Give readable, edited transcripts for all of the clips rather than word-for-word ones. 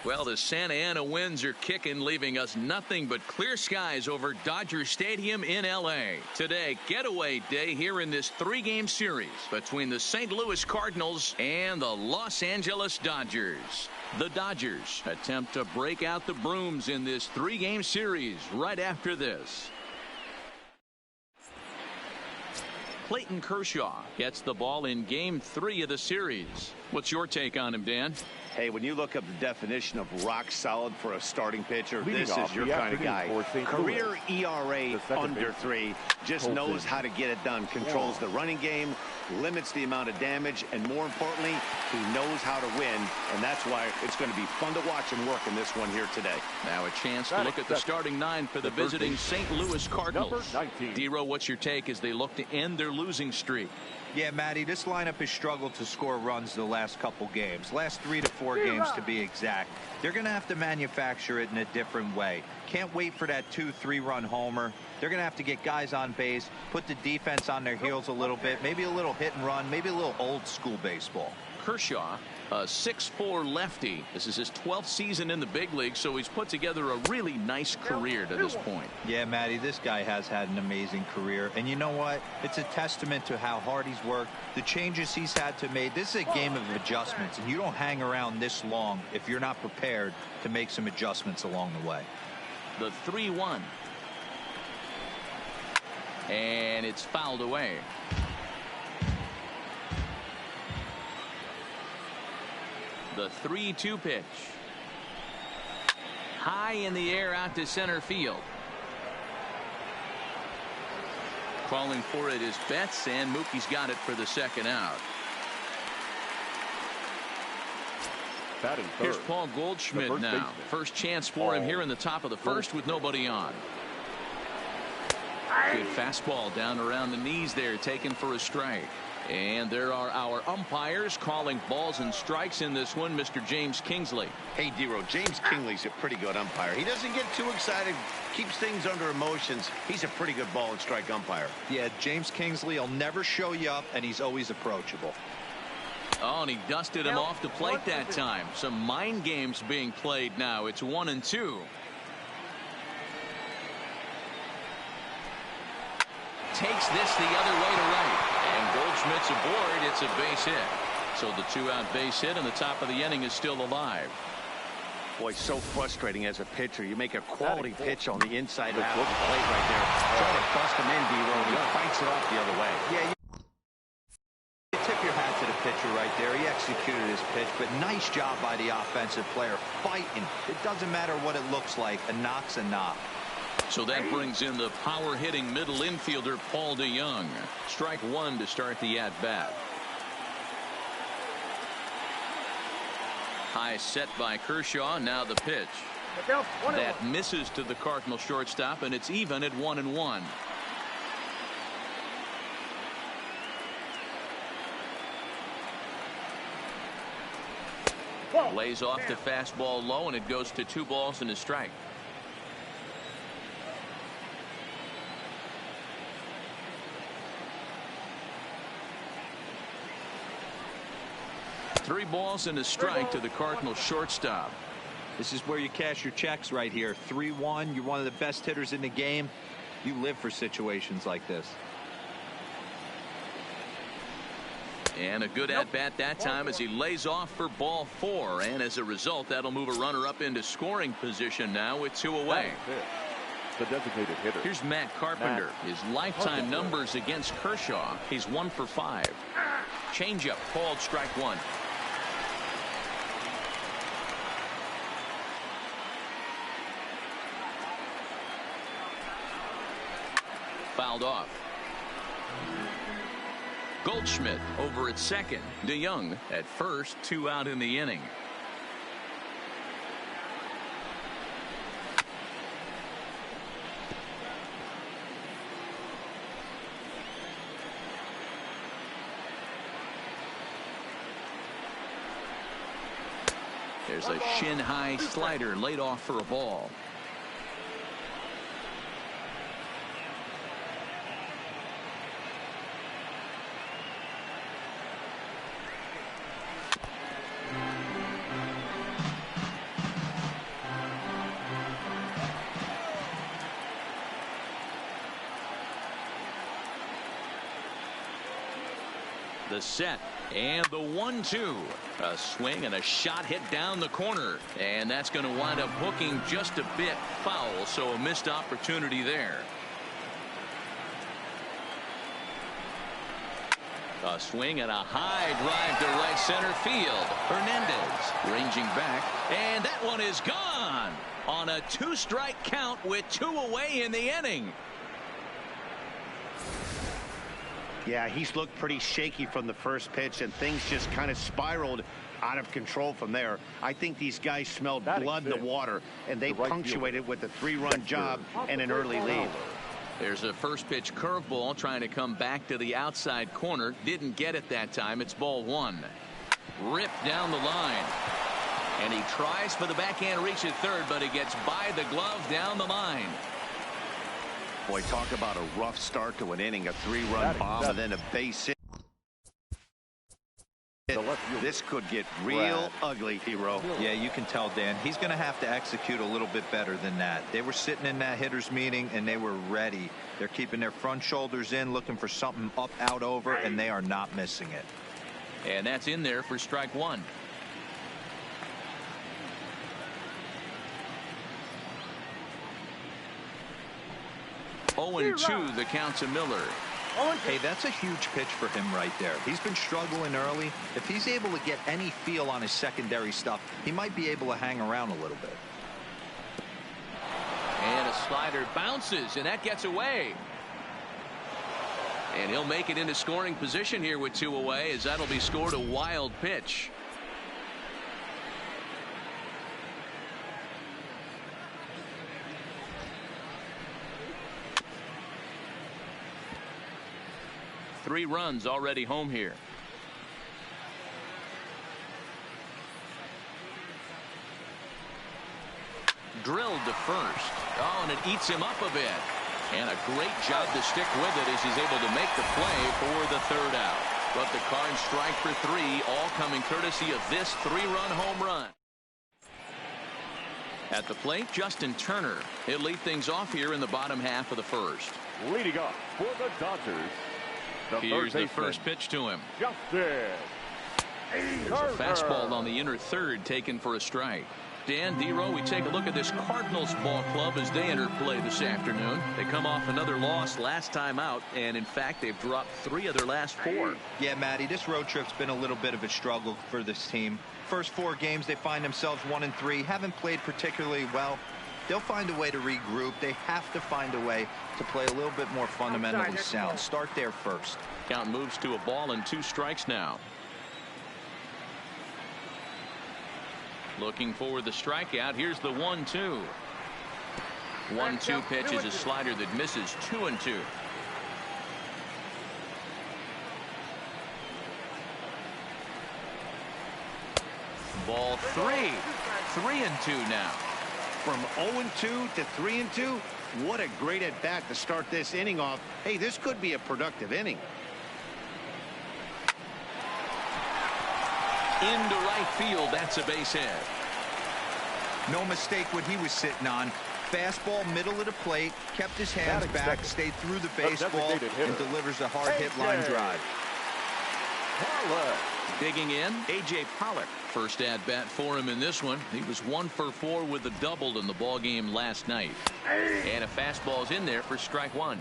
Well, the Santa Ana winds are kicking, leaving us nothing but clear skies over Dodger Stadium in L.A. Today, getaway day here in this three-game series between the St. Louis Cardinals and the Los Angeles Dodgers. The Dodgers attempt to break out the brooms in this three-game series right after this. Clayton Kershaw gets the ball in Game 3 of the series. What's your take on him, Dan? Hey, when you look up the definition of rock solid for a starting pitcher, this is your kind of guy. Career ERA under 3, just knows how to get it done, controls the running game, limits the amount of damage, and more importantly, he knows how to win, and that's why it's going to be fun to watch him work in this one here today. Now a chance to look at the starting 9 for the visiting St. Louis Cardinals. D-Row, what's your take as they look to end their losing streak? Yeah, Matty, this lineup has struggled to score runs the last couple games. Last 3 to 4 games to be exact. They're going to have to manufacture it in a different way. Can't wait for that 2-3 run homer. They're going to have to get guys on base, put the defense on their heels a little bit, maybe a little hit and run, maybe a little old school baseball. Kershaw, a 6'4" lefty. This is his 12th season in the big league, so he's put together a really nice career to this point. Yeah, Matty, this guy has had an amazing career. And you know what? It's a testament to how hard he's worked, the changes he's had to make. This is a game of adjustments, and you don't hang around this long if you're not prepared to make some adjustments along the way. The 3-1. And it's fouled away. The 3-2 pitch. High in the air out to center field. Calling for it is Betts, and Mookie's got it for the second out. Here's Paul Goldschmidt now. First chance for him here in the top of the first with nobody on. Good fastball down around the knees there, taken for a strike. And there are our umpires calling balls and strikes in this one. Mr. James Kingsley. Hey, D-Row, James Kingsley's a pretty good umpire. He doesn't get too excited, keeps things under emotions. He's a pretty good ball and strike umpire. Yeah, James Kingsley will never show you up, and he's always approachable. Oh, and he dusted him off the plate that time. Some mind games being played now. It's 1-2. Takes this the other way to right. And Goldschmidt's aboard. It's a base hit. So the 2-out base hit, and the top of the inning is still alive. Boy, so frustrating as a pitcher. You make a quality pitch on the inside out of the plate right there. Try to bust him in, D-Row. He fights it off the other way. Yeah, you tip your hat to the pitcher right there. He executed his pitch, but nice job by the offensive player. Fighting. It doesn't matter what it looks like. A knock's a knock. So that brings in the power-hitting middle infielder Paul DeYoung. Strike 1 to start the at-bat. High set by Kershaw. Now the pitch. That misses to the Cardinal shortstop, and it's even at 1-1. Lays off the fastball low, and it goes to 2 balls and a strike. Three balls and a strike to the Cardinals shortstop. This is where you cash your checks right here. 3-1. You're one of the best hitters in the game. You live for situations like this. And a good at-bat that time as he lays off for ball 4. And as a result, that'll move a runner up into scoring position now with 2 away. The designated hitter. Here's Matt Carpenter. His lifetime numbers against Kershaw. He's 1 for 5. Changeup called strike 1. Fouled off. Goldschmidt over at second. DeYoung at first. 2 out in the inning. There's a shin-high slider laid off for a ball. The set and the 1-2. A swing and a shot hit down the corner, and that's going to wind up hooking just a bit foul, so a missed opportunity there. A swing and a high drive to right center field. Hernandez ranging back, and that one is gone on a 2-strike count with 2 away in the inning. Yeah, he's looked pretty shaky from the first pitch, and things just kind of spiraled out of control from there. I think these guys smelled blood in the water, and they punctuated with a 3-run job and an early lead. There's a first pitch curveball trying to come back to the outside corner. Didn't get it that time. It's ball 1. Ripped down the line. And he tries for the backhand reach at third, but he gets by the glove down the line. Boy, talk about a rough start to an inning. A 3-run bomb and then a base hit. This could get real ugly, Hero. Yeah, you can tell, Dan. He's going to have to execute a little bit better than that. They were sitting in that hitters meeting, and they were ready. They're keeping their front shoulders in, looking for something up, out, over, and they are not missing it. And that's in there for strike 1. Oh, and 2, the count to Miller. Hey, that's a huge pitch for him right there. He's been struggling early. If he's able to get any feel on his secondary stuff, he might be able to hang around a little bit. And a slider bounces, and that gets away. And he'll make it into scoring position here with 2 away, as that'll be scored a wild pitch. Three runs already home here. Drilled to first. Oh, and it eats him up a bit. And a great job to stick with it as he's able to make the play for the 3rd out. But the Cards strike for 3, all coming courtesy of this 3-run home run. At the plate, Justin Turner. He'll lead things off here in the bottom half of the 1st. Leading off for the Dodgers. Here's the first pitch to him. There's a fastball on the inner third taken for a strike. Dan, D-Row, we take a look at this Cardinals ball club as they enter play this afternoon. They come off another loss last time out, and in fact, they've dropped 3 of their last 4. Yeah, Matty, this road trip's been a little bit of a struggle for this team. First 4 games, they find themselves 1-3, haven't played particularly well. They'll find a way to regroup. They have to find a way to play a little bit more fundamentally sound. Start there first. Count moves to a ball and 2 strikes now. Looking for the strikeout. Here's the 1-2. 1-2 pitch is a slider that misses. 2-2. Ball 3. 3-2 now. From 0-2 to 3-2, what a great at-bat to start this inning off. Hey, this could be a productive inning. Into right field, that's a base hit. No mistake what he was sitting on. Fastball, middle of the plate, kept his hands back, stayed through the baseball, and delivers a hard hit line drive. Digging in, A.J. Pollock. First at-bat for him in this one. He was 1 for 4 with a double in the ball game last night. And a fastball's in there for strike 1.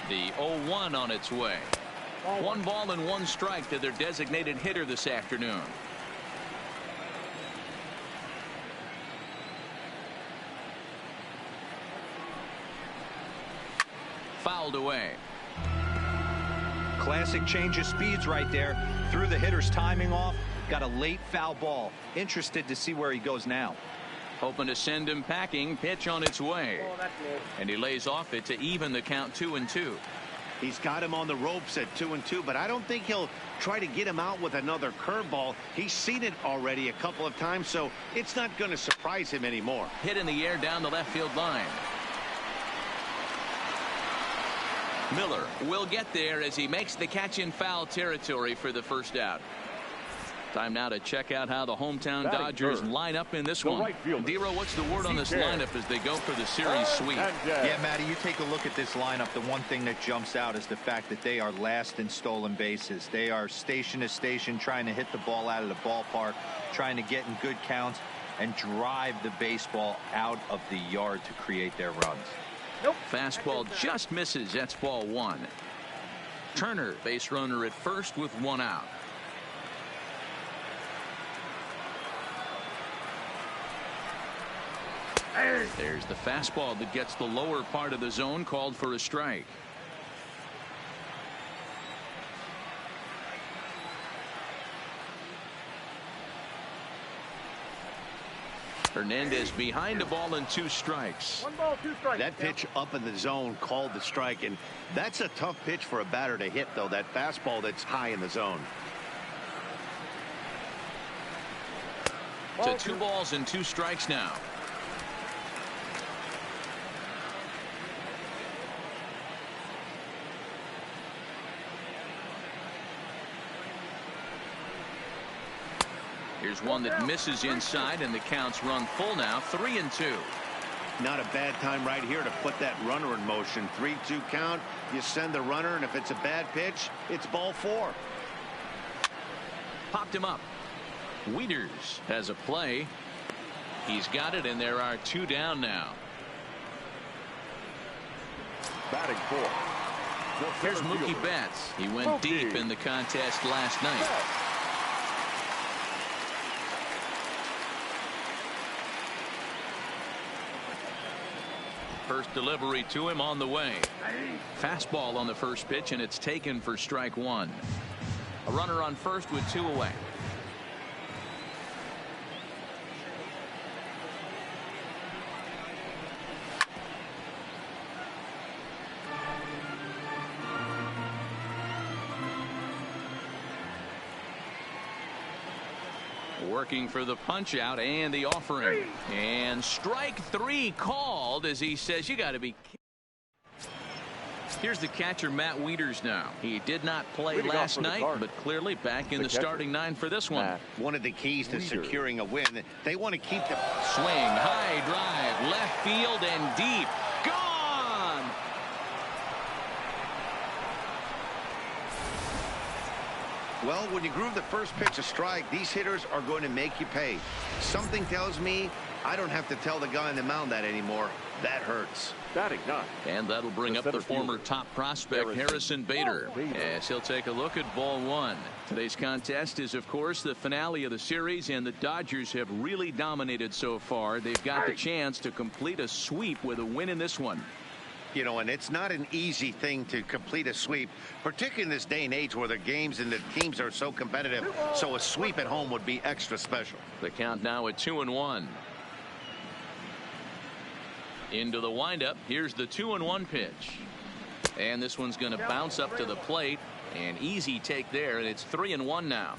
The 0-1 on its way. 1 ball and 1 strike to their designated hitter this afternoon. Fouled away. Classic change of speeds right there. Threw the hitter's timing off. Got a late foul ball. Interested to see where he goes now. Hoping to send him packing. Pitch on its way. And he lays off it to even the count 2-2. He's got him on the ropes at 2-2, but I don't think he'll try to get him out with another curveball. He's seen it already a couple of times, so it's not going to surprise him anymore. Hit in the air down the left field line. Miller will get there as he makes the catch in foul territory for the first out. Time now to check out how the hometown Dodgers line up in this one. Dero, what's the word on this lineup as they go for the series sweep? Yeah, Matty, you take a look at this lineup. The one thing that jumps out is the fact that they are last in stolen bases. They are station to station trying to hit the ball out of the ballpark, trying to get in good counts and drive the baseball out of the yard to create their runs. Fastball just misses. That's ball one. Turner, base runner at first with one out. There's the fastball that gets the lower part of the zone, called for a strike. Hernandez behind a ball and 2 strikes. 1 ball, 2 strikes. That pitch up in the zone called the strike, and that's a tough pitch for a batter to hit, though, that fastball that's high in the zone. To 2 balls and 2 strikes now. Here's one that misses inside, and the count's run full now, 3-2. Not a bad time right here to put that runner in motion. 3-2 count. You send the runner, and if it's a bad pitch, it's ball 4. Popped him up. Wieters has a play. He's got it, and there are 2 down now. Batting 4. Here's Mookie Betts. He went deep in the contest last night. First delivery to him on the way. Fastball on the first pitch, and it's taken for strike 1. A runner on first with 2 away. Working for the punch out and the offering, and strike 3 called as he says you got to be. Here's the catcher, Matt Wieters. Now he did not play last night, but clearly back in the starting 9 for this one. One of the keys to securing a win, they want to keep the swing, high drive, left field and deep, gone. Well, when you groove the first pitch a strike, these hitters are going to make you pay. Something tells me I don't have to tell the guy on the mound that anymore. That hurts. Batting 9. And that'll bring up the former top prospect Harrison Bader, as he'll take a look at ball 1. Today's contest is, of course, the finale of the series, and the Dodgers have really dominated so far. They've got the chance to complete a sweep with a win in this one. You know, and it's not an easy thing to complete a sweep, particularly in this day and age where the games and the teams are so competitive. So a sweep at home would be extra special. The count now at 2-1. Into the windup. Here's the 2-1 pitch. And this one's going to bounce up to the plate. An easy take there, and it's 3-1 now.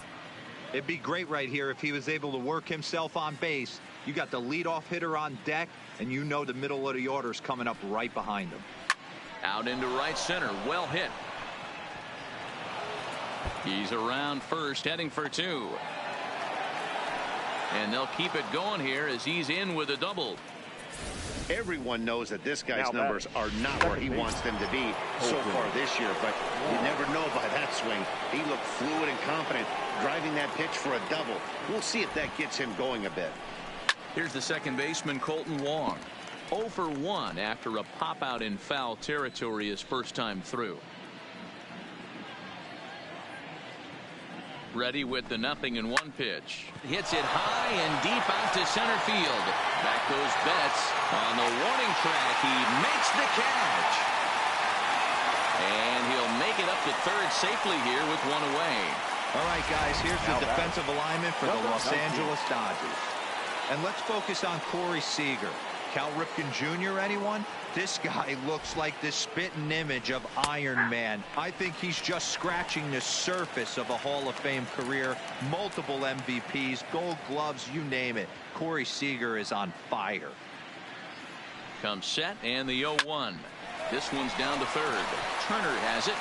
It'd be great right here if he was able to work himself on base. You got the leadoff hitter on deck, and you know the middle of the order is coming up right behind him. Out into right center. Well hit. He's around first, heading for 2. And they'll keep it going here as he's in with a double. Everyone knows that this guy's numbers are not where he wants them to be so far this year, but you never know by that swing. He looked fluid and confident, driving that pitch for a double. We'll see if that gets him going a bit. Here's the second baseman, Colton Wong. 0 for 1 after a pop out in foul territory his first time through. Ready with the 0-1 pitch. Hits it high and deep out to center field. Back goes Betts on the warning track. He makes the catch. And he'll make it up to third safely here with 1 away. All right, guys, here's the defensive alignment for the Los Angeles Dodgers. And let's focus on Corey Seager. Cal Ripken Jr., anyone? This guy looks like the spitting image of Iron Man. I think he's just scratching the surface of a Hall of Fame career. Multiple MVPs, Gold Gloves, you name it. Corey Seager is on fire. Comes set, and the 0-1. This one's down to third. Turner has it.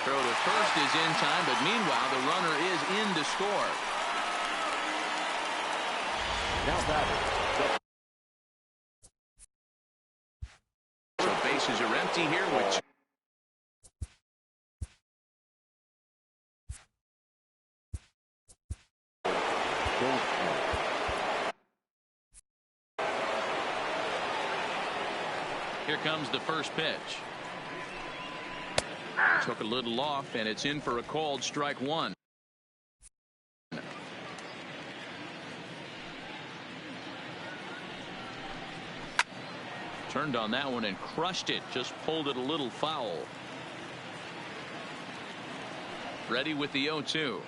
Throw to first is in time, but meanwhile the runner is in to score. Now batting. The bases are empty here with Here comes the first pitch. Took a little off, and it's in for a called strike one. Turned on that one and crushed it. Just pulled it a little foul. Ready with the 0-2.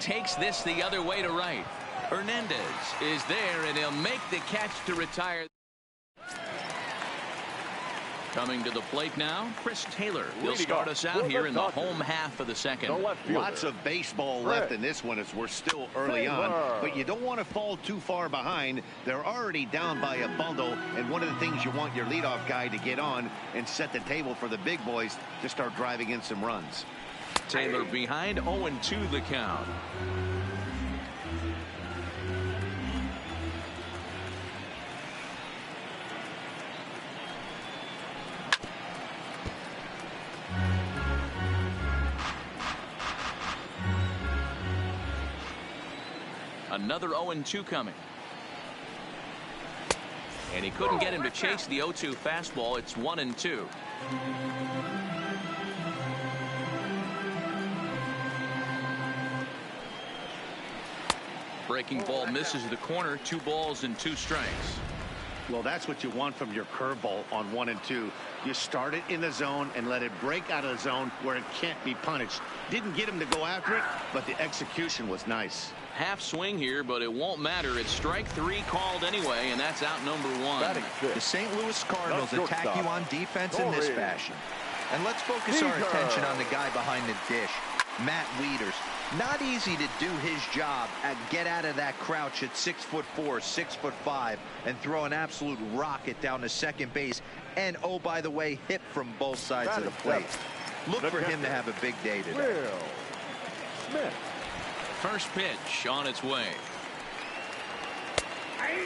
Takes this the other way to right. Hernandez is there, and he'll make the catch to retire. Coming to the plate now, Chris Taylor. He'll start us out here in the home half of the second. Lots of baseball left in this one as we're still early on, but you don't want to fall too far behind. They're already down by a bundle, and one of the things you want your leadoff guy to get on and set the table for the big boys to start driving in some runs. Taylor behind, 0-2 the count. Another 0-2 coming. And he couldn't get him to chase the 0-2 fastball. It's 1-2. Breaking ball misses the corner. 2 balls and 2 strikes. Well, that's what you want from your curveball on 1-2. You start it in the zone and let it break out of the zone where it can't be punished. Didn't get him to go after it, but the execution was nice. Half swing here, but it won't matter. It's strike 3 called anyway, and that's out number 1. The St. Louis Cardinals attack you on defense in this fashion. And let's focus our attention on the guy behind the dish, Matt Wieters. Not easy to do his job at get out of that crouch at 6'4", 6'5", and throw an absolute rocket down to second base. And, oh, by the way, hit from both sides of the plate. Look for him to have a big day today. First pitch on its way.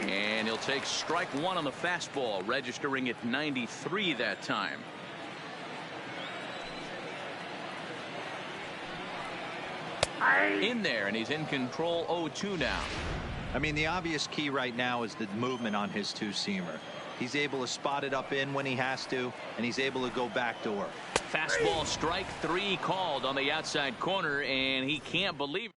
And he'll take strike 1 on the fastball, registering at 93 that time. In there, and he's in control. 0-2 now. I mean, the obvious key right now is the movement on his two-seamer. He's able to spot it up in when he has to, and he's able to go backdoor. Fastball strike 3 called on the outside corner, and he can't believe it.